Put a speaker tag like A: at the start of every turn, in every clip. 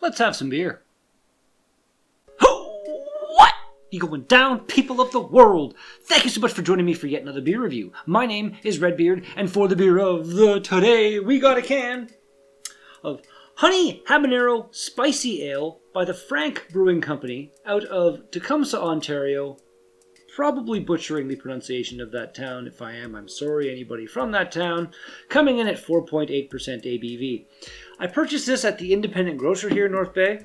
A: Let's have some beer. What? You going down, people of the world? Thank you so much for joining me for yet another beer review. My name is Redbeard, and for the beer of the today, we got a can of Honey Habanero Spicy Ale by the Frank Brewing Company out of Tecumseh, Ontario. Probably butchering the pronunciation of that town. If I am, I'm sorry, anybody from that town. Coming in at 4.8% ABV. I purchased this at the independent grocer here in North Bay,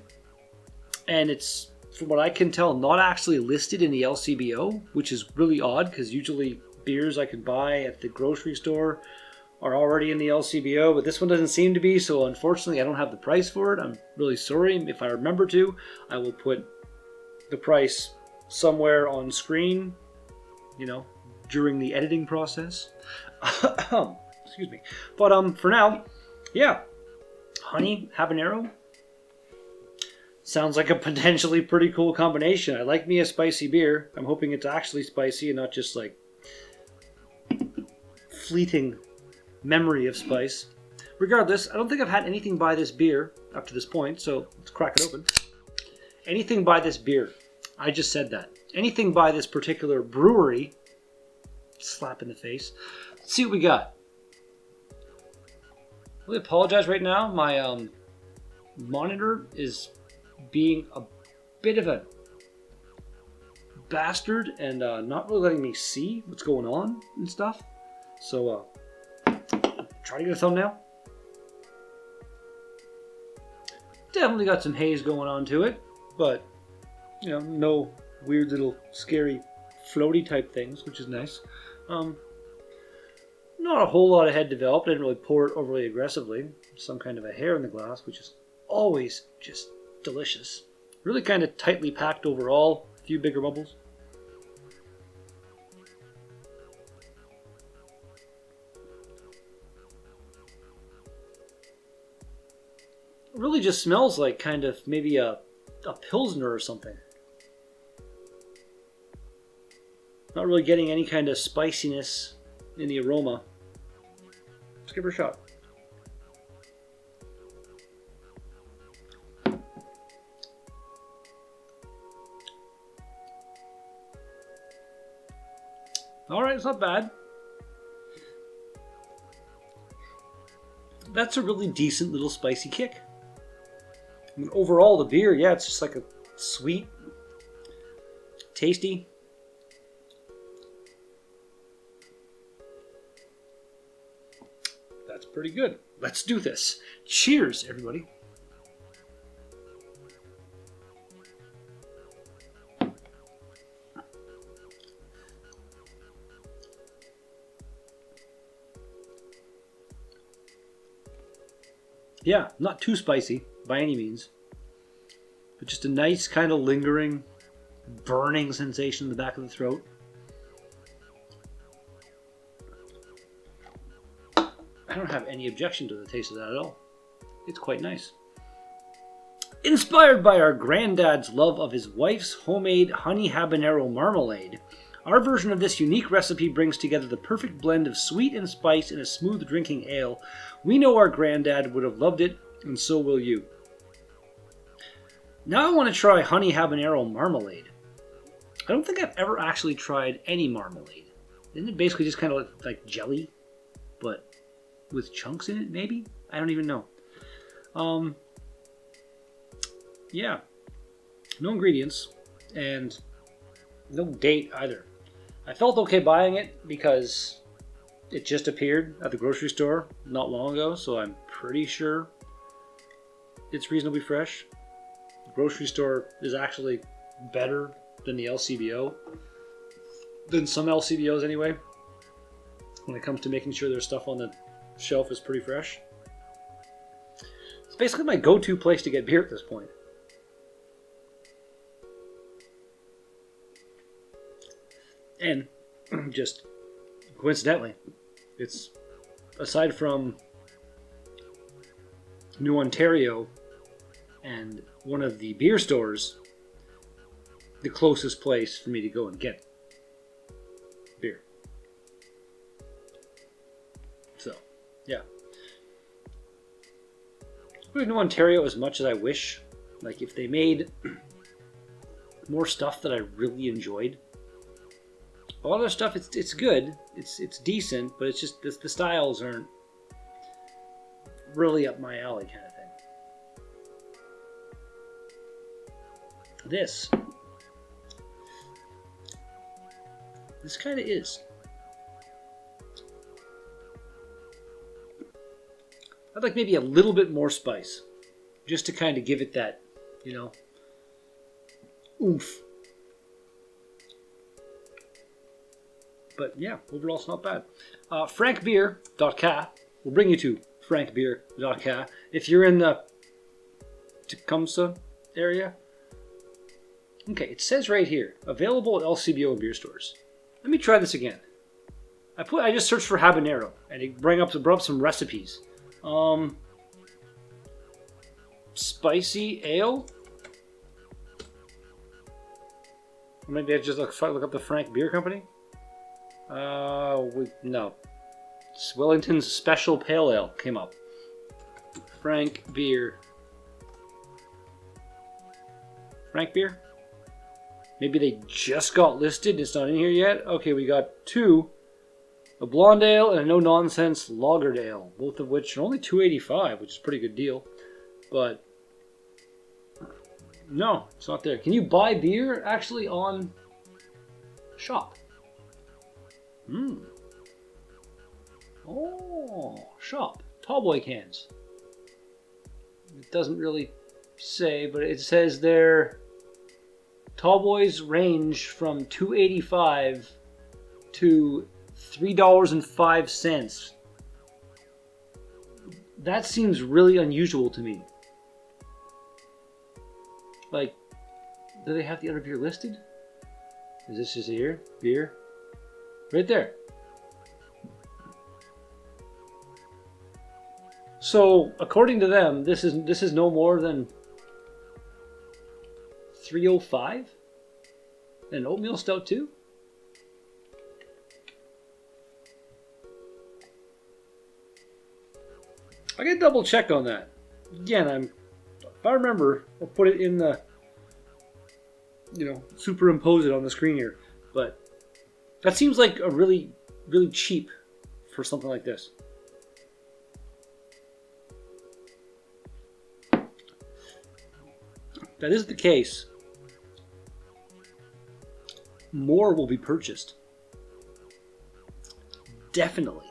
A: and it's, from what I can tell, not actually listed in the LCBO, which is really odd because usually beers I can buy at the grocery store are already in the LCBO, but this one doesn't seem to be, so unfortunately I don't have the price for it. I'm really sorry. If I remember to, I will put the price somewhere on screen, during the editing process. Excuse me. But for now, yeah, Honey Habanero sounds like a potentially pretty cool combination. I like me a spicy beer. I'm hoping it's actually spicy and not just like fleeting memory of spice. Regardless, I don't think I've had anything by this beer up to this point, so let's crack it open. Anything by this beer. I just said that. Anything by this particular brewery. Slap in the face. Let's see what we got. I really apologize right now. My monitor is being a bit of a bastard and not really letting me see what's going on and stuff. So, try to get a thumbnail. Definitely got some haze going on to it, but no weird little scary floaty type things, which is nice. Not a whole lot of head developed. I didn't really pour it overly aggressively. Some kind of a hair in the glass, which is always just delicious. Really kind of tightly packed overall. A few bigger bubbles. It really just smells like kind of maybe a Pilsner or something. Not really getting any kind of spiciness in the aroma. Let's give her a shot. Alright, it's not bad. That's a really decent little spicy kick. I mean, overall, the beer, yeah, it's just like a sweet, tasty. That's pretty good. Let's do this. Cheers, everybody. Yeah, not too spicy by any means, but just a nice kind of lingering, burning sensation in the back of the throat. I don't have any objection to the taste of that at all. It's quite nice. Inspired by our granddad's love of his wife's homemade honey habanero marmalade, our version of this unique recipe brings together the perfect blend of sweet and spice in a smooth drinking ale. We know our granddad would have loved it, and so will you. Now I want to try honey habanero marmalade. I don't think I've ever actually tried any marmalade. Isn't it basically just kind of like jelly, but with chunks in it, maybe? I don't even know. Yeah. No ingredients, and no date either. I felt okay buying it because it just appeared at the grocery store not long ago, so I'm pretty sure it's reasonably fresh. The grocery store is actually better than the LCBO, than some LCBOs anyway, when it comes to making sure their stuff on the shelf is pretty fresh. It's basically my go-to place to get beer at this point. And just coincidentally, it's, aside from New Ontario and one of the beer stores, the closest place for me to go and get beer. So, yeah. New Ontario, as much as I wish Like if they made more stuff that I really enjoyed. A lot of the stuff, it's good, it's decent, but it's just the styles aren't really up my alley kind of thing. This kind of is. I'd like maybe a little bit more spice, just to kind of give it that, you know, oomph. But yeah, overall it's not bad. Frankbeer.ca will bring you to frankbeer.ca if you're in the Tecumseh area. Okay, it says right here, available at LCBO and beer stores. Let me try this again. I just searched for habanero and it brought up some recipes. Spicy ale. Or maybe I just look up the Frank Beer Company. No. It's Wellington's Special Pale Ale came up. Frank Beer. Frank Beer? Maybe they just got listed. It's not in here yet. Okay, we got two. A blonde ale and a no-nonsense lagered ale. Both of which are only $2.85, which is a pretty good deal. But no, it's not there. Can you buy beer actually on shop? Oh, shop. Tallboy cans. It doesn't really say, but it says their Tallboys range from $2.85 to $3.05. That seems really unusual to me. Like, do they have the other beer listed? Is this just here? Beer? Right there. So, according to them, this is no more than $3.05? And oatmeal stout too? I can double check on that. Again, if I remember, I'll put it in the, superimpose it on the screen here. But that seems like a really, really cheap for something like this. If that is the case, more will be purchased. Definitely.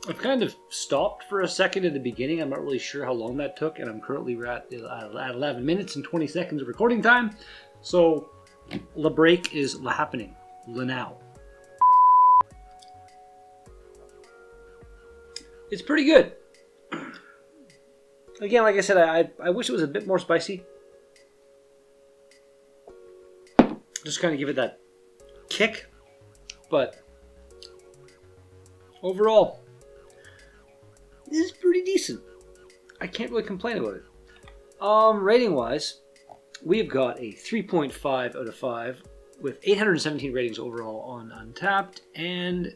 A: I've kind of stopped for a second at the beginning. I'm not really sure how long that took, and I'm currently at 11 minutes and 20 seconds of recording time. So, the break is happening. Now. It's pretty good. Again, like I said, I wish it was a bit more spicy. Just kind of give it that kick. But overall, this is pretty decent. I can't really complain about it. Rating wise, we've got a 3.5 out of 5 with 817 ratings overall on Untapped and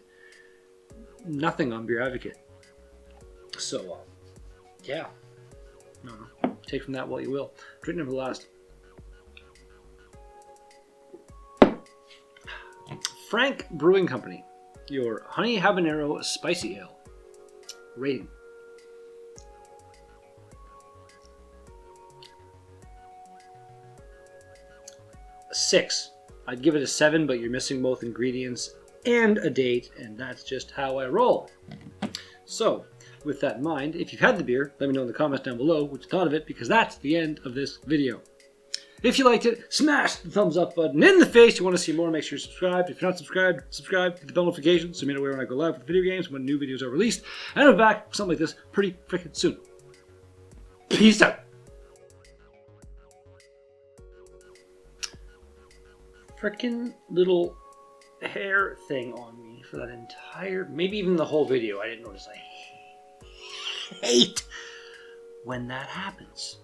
A: nothing on Beer Advocate. So, yeah. No. Take from that what you will. Drink number last. Frank Brewing Company, your Honey Habanero Spicy Ale. Rating. A 6. I'd give it a 7, but you're missing both ingredients and a date, and that's just how I roll. So, with that in mind, if you've had the beer, let me know in the comments down below what you thought of it, because that's the end of this video. If you liked it, smash the thumbs up button in the face. You want to see more, make sure you're subscribed. If you're not subscribed, subscribe, hit the bell notification so you know when I go live with video games, when new videos are released. And I'm back with something like this pretty freaking soon. Peace out. Freaking little hair thing on me for that entire, maybe even the whole video. I didn't notice. I hate when that happens.